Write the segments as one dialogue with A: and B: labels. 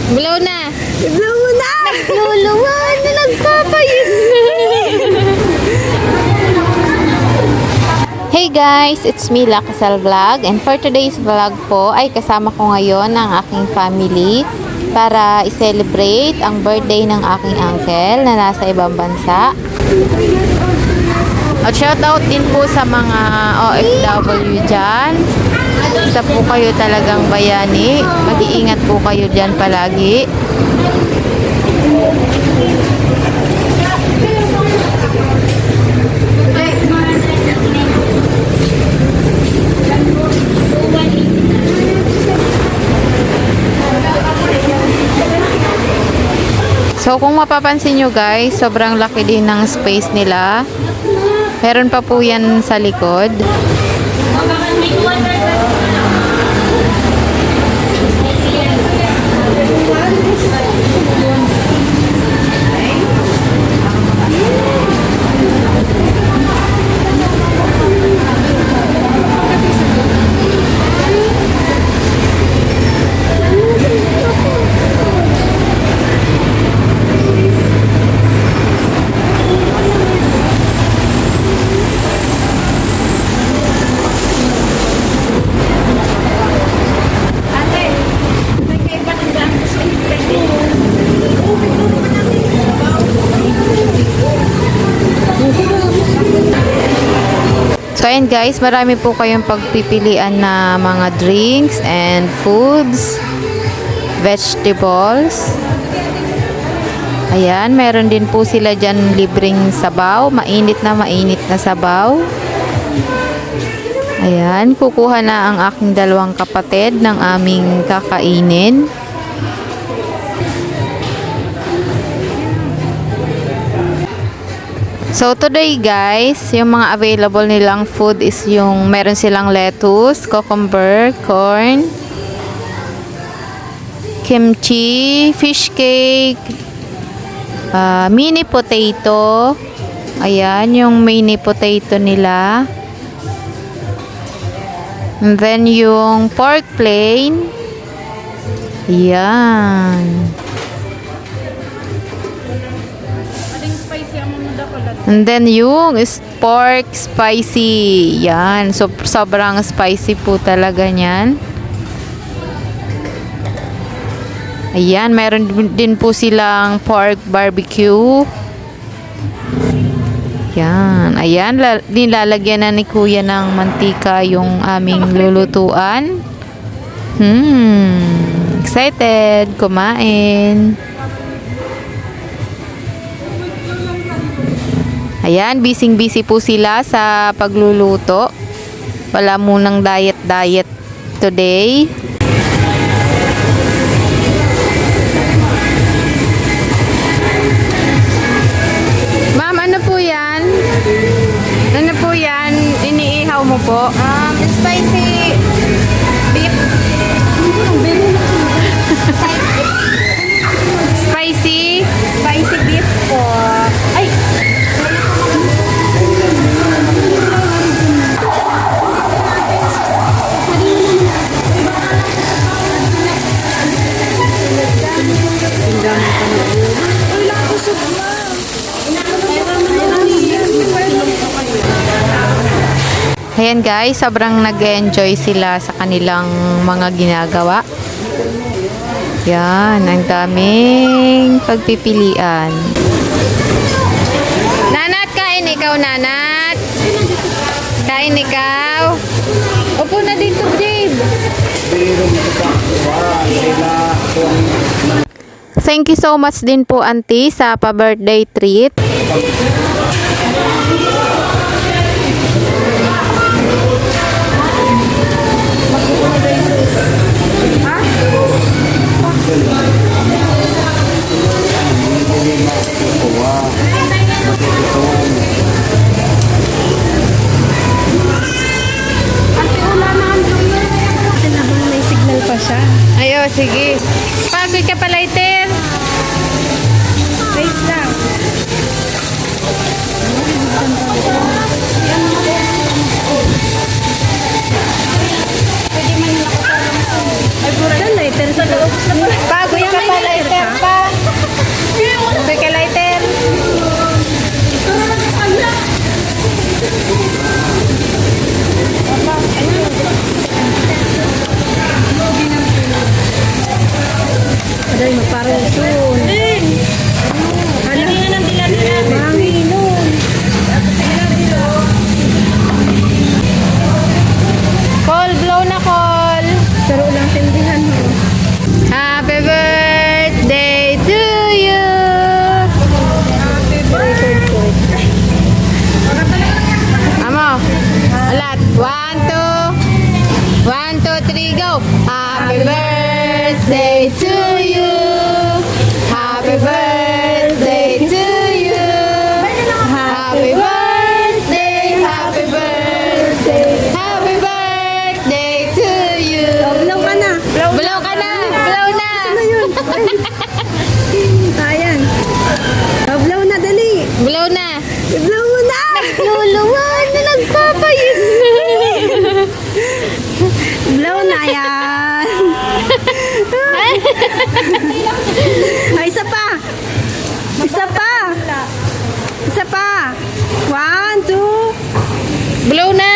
A: Blow na.
B: Blow mo na!
A: Nagluluwan na nagpapayun. Hey guys, it's me Lakasal Vlog, and for today's vlog po ay kasama ko ngayon ang aking family para i-celebrate ang birthday ng aking uncle na nasa ibang bansa. At shoutout din po sa mga OFW dyan. Isa po kayo talagang bayani. Mag-iingat po kayo dyan palagi. So kung mapapansin nyo guys, sobrang laki din ng space nila. Meron pa po yan sa likod. So ayan guys, marami po kayong pagpipilian na mga drinks and foods, vegetables. Ayan, meron din po sila dyan libreng sabaw, mainit na sabaw. Ayan, kukuha na ang aking dalawang kapatid ng aming kakainin. So today guys, yung mga available nilang food is yung meron silang lettuce, cucumber, corn, kimchi, fish cake, mini potato. Ayan, yung mini potato nila. And then yung pork plain. Ayan. And then yung pork spicy. Yan. So, sobrang spicy po talaga niyan. Ayan. Meron din po silang pork barbecue. Yan. Ayan. Nilalagyan na ni kuya ng mantika yung aming lulutuan. Excited. Kumain. Ayan, busy po sila sa pagluluto. Wala munang diet today. Ma'am, ano po yan? Ano po yan? Iniihaw mo po?
B: Spicy beef.
A: Spicy?
B: Spicy beef po. Ay!
A: Ayan guys, sobrang nag-enjoy sila sa kanilang mga ginagawa. Yan, ang daming pagpipilian. Nanat, kain ikaw, Nanat. Kain ikaw. Upo na dito, Dave. Thank you so much din po, Auntie, sa pa-birthday treat.
B: May signal pa siya.
A: Ayo, sige. Pagod ka pala, Iten.
B: Wait lang. Pwede man nila ko sa ay, pura na, lighter sa loob.
A: Pagod ka pala. Call, blow na call.
B: Saro lang tindihan mo.
A: Happy birthday to you. Amo. Alat. 1, 2. 1, 2, 3, go. Happy birthday to you. Happy birthday to you. Happy birthday. Happy birthday. Happy birthday to you.
B: Blow ka na.
A: Blow ka na. Blow na.
B: Ano yun? Ayan. Blow na, dali.
A: Blow na.
B: Blow mo na.
A: Luluwan na nagpapayun.
B: Blow na yan. Ay, isa pa. Isa pa. Isa pa. 1, 2.
A: Blow na.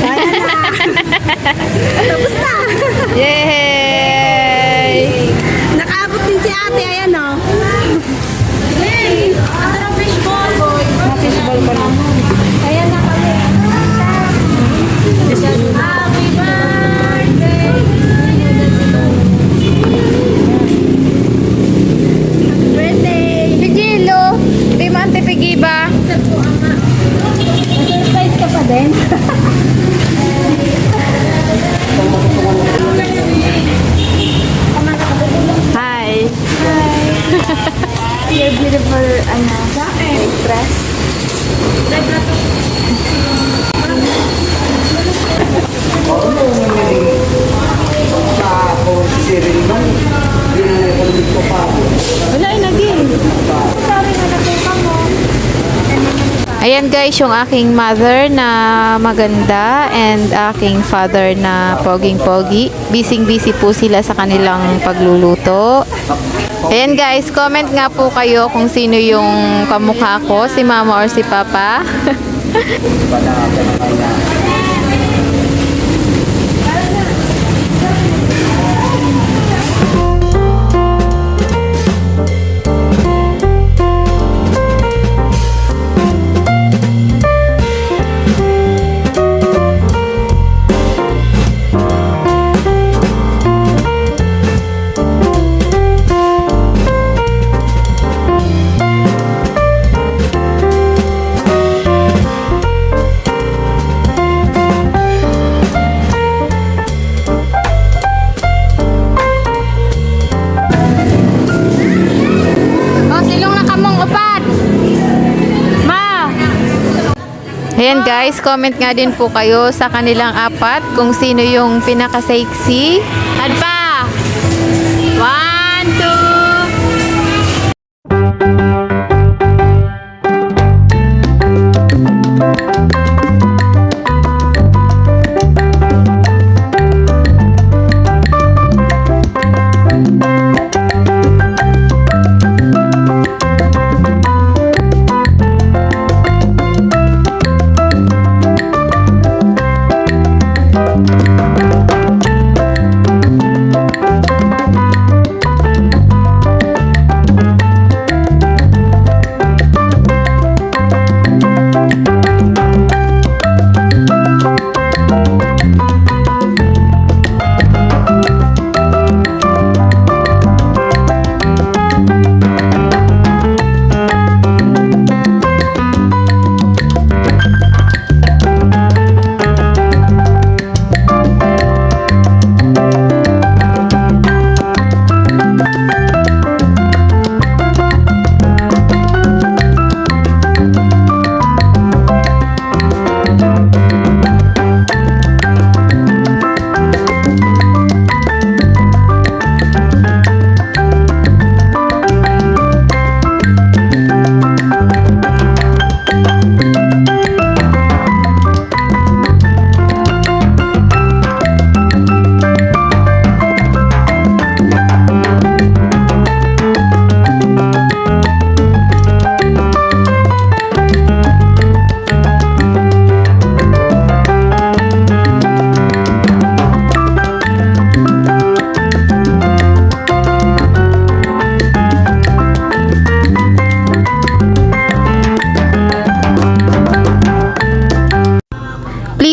B: Ayan na. Tapos na.
A: Yay!
B: Nakaabot din si ate. Ayan o.
A: Fishball pa na.
B: Ayan na kami. Happy birthday. Birthday.
A: Pigilo. Di mo ante pigiba.
B: Surprise ka pa din.
A: Hi.
B: Your beautiful, dress.
A: Wala lagi. Ayan guys, yung aking mother na maganda and aking father na poging-pogi. Busy-busy po sila sa kanilang pagluluto. Ayan guys, comment nga po kayo kung sino yung kamukha ko, si mama or si papa. Ayan guys, comment nga din po kayo sa kanilang apat kung sino yung pinaka-sexy. At pa! 1, 2.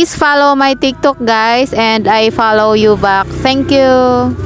A: Please follow my TikTok guys and I follow you back. Thank you.